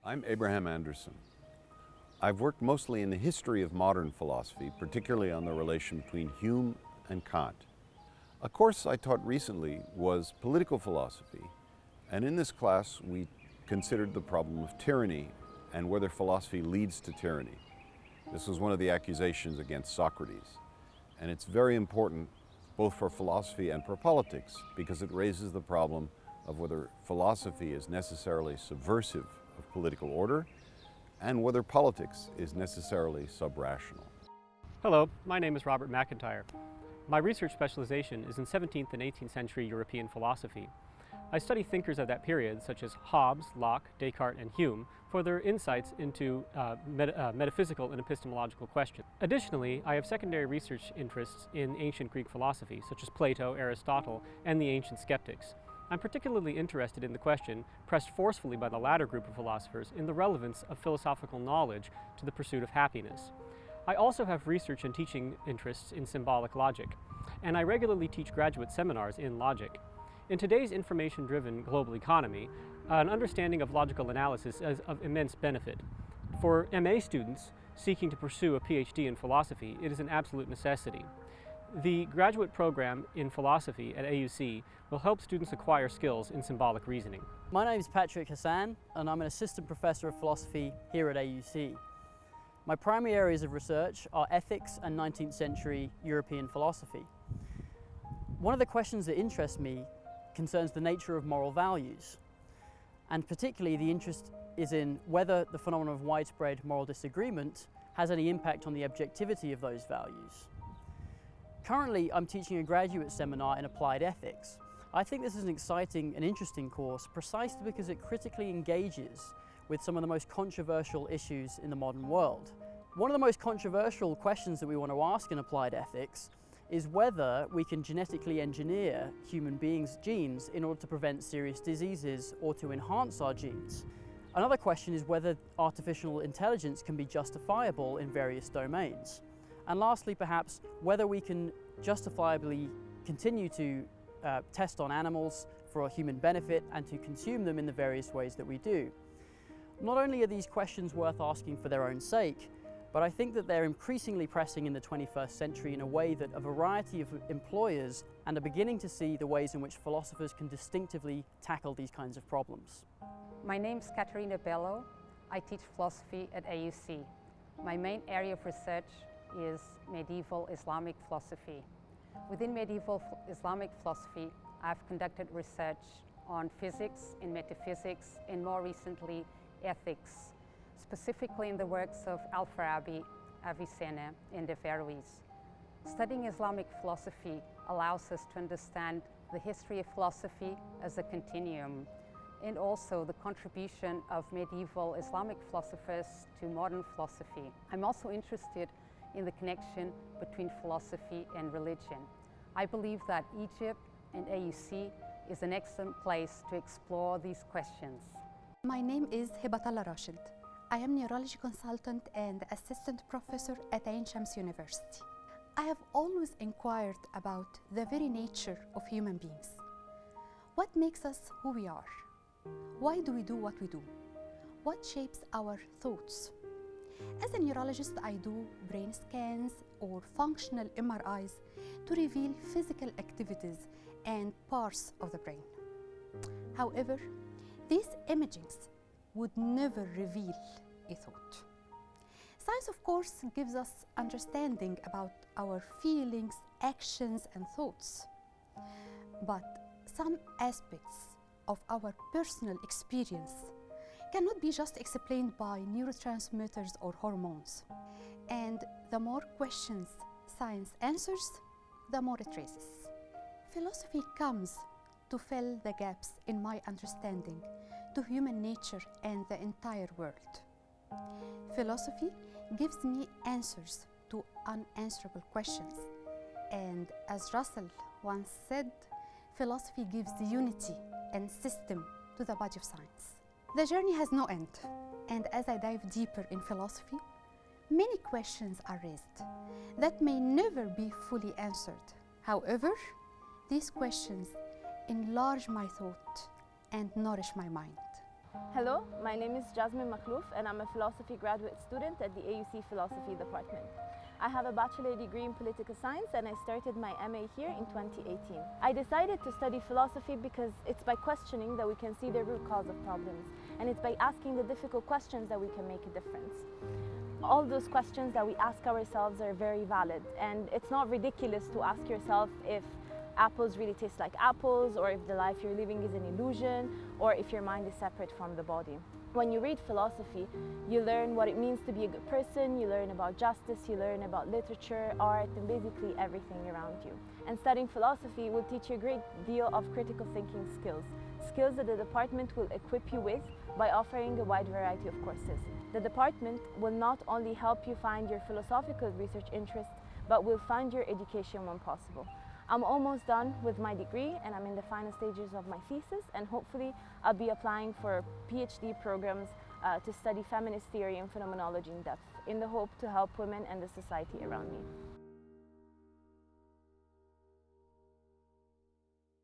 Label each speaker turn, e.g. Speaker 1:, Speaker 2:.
Speaker 1: I'm Abraham Anderson. I've worked mostly in the history of modern philosophy, particularly on the relation between Hume and Kant. A course I taught recently was political philosophy, and in this class we considered the problem of tyranny and whether philosophy leads to tyranny. This was one of the accusations against Socrates, and it's very important both for philosophy and for politics because it raises the problem of whether philosophy is necessarily subversive of political order and whether politics is necessarily sub-rational.
Speaker 2: Hello, my name is Robert McIntyre. My research specialization is in 17th and 18th century European philosophy. I study thinkers of that period, such as Hobbes, Locke, Descartes, and Hume, for their insights into metaphysical and epistemological questions. Additionally, I have secondary research interests in ancient Greek philosophy, such as Plato, Aristotle, and the ancient skeptics. I'm particularly interested in the question, pressed forcefully by the latter group of philosophers, in the relevance of philosophical knowledge to the pursuit of happiness. I also have research and teaching interests in symbolic logic, and I regularly teach graduate seminars in logic. In today's information-driven global economy, an understanding of logical analysis is of immense benefit. For MA students seeking to pursue a PhD in philosophy, it is an absolute necessity. The graduate program in philosophy at AUC will help students acquire skills in symbolic reasoning.
Speaker 3: My name is Patrick Hassan, and I'm an assistant professor of philosophy here at AUC. My primary areas of research are ethics and 19th century European philosophy. One of the questions that interests me concerns the nature of moral values, and particularly the interest is in whether the phenomenon of widespread moral disagreement has any impact on the objectivity of those values. Currently, I'm teaching a graduate seminar in applied ethics. I think this is an exciting and interesting course precisely because it critically engages with some of the most controversial issues in the modern world. One of the most controversial questions that we want to ask in applied ethics is whether we can genetically engineer human beings' genes in order to prevent serious diseases or to enhance our genes. Another question is whether artificial intelligence can be justifiable in various domains. And lastly, perhaps, whether we can justifiably continue to test on animals for human benefit and to consume them in the various ways that we do. Not only are these questions worth asking for their own sake, but I think that they're increasingly pressing in the 21st century in a way that a variety of employers are beginning to see the ways in which philosophers can distinctively tackle these kinds of problems.
Speaker 4: My name's Katarina Bello. I teach philosophy at AUC. My main area of research is medieval Islamic philosophy. Within medieval Islamic philosophy, I've conducted research on physics and metaphysics, and more recently, ethics, specifically in the works of Al-Farabi, Avicenna, and Averroes. Studying Islamic philosophy allows us to understand the history of philosophy as a continuum, and also the contribution of medieval Islamic philosophers to modern philosophy. I'm also interested in the connection between philosophy and religion. I believe that Egypt and AUC is an excellent place to explore these questions.
Speaker 5: My name is Hebatala Rasheed. I am neurology consultant and assistant professor at Ain Shams University. I have always inquired about the very nature of human beings. What makes us who we are? Why do we do what we do? What shapes our thoughts? As a neurologist, I do brain scans or functional MRIs to reveal physical activities and parts of the brain. However, these imagings would never reveal a thought. Science, of course, gives us understanding about our feelings, actions, and thoughts. But some aspects of our personal experience cannot be just explained by neurotransmitters or hormones. And the more questions science answers, the more it raises. Philosophy comes to fill the gaps in my understanding to human nature and the entire world. Philosophy gives me answers to unanswerable questions. And as Russell once said, philosophy gives unity and system to the body of science. The journey has no end, and as I dive deeper in philosophy, many questions are raised that may never be fully answered. However, these questions enlarge my thought and nourish my mind.
Speaker 6: Hello, my name is Jasmine Mclough and I'm a philosophy graduate student at the AUC Philosophy Department. I have a bachelor degree in political science and I started my MA here in 2018. I decided to study philosophy because it's by questioning that we can see the root cause of problems, and it's by asking the difficult questions that we can make a difference. All those questions that we ask ourselves are very valid, and it's not ridiculous to ask yourself if apples really taste like apples, or if the life you're living is an illusion, or if your mind is separate from the body. When you read philosophy, you learn what it means to be a good person, you learn about justice, you learn about literature, art, and basically everything around you. And studying philosophy will teach you a great deal of critical thinking skills, skills that the department will equip you with by offering a wide variety of courses. The department will not only help you find your philosophical research interest, but will fund your education when possible. I'm almost done with my degree and I'm in the final stages of my thesis, and hopefully I'll be applying for PhD programs to study feminist theory and phenomenology in depth, in the hope to help women and the society around me.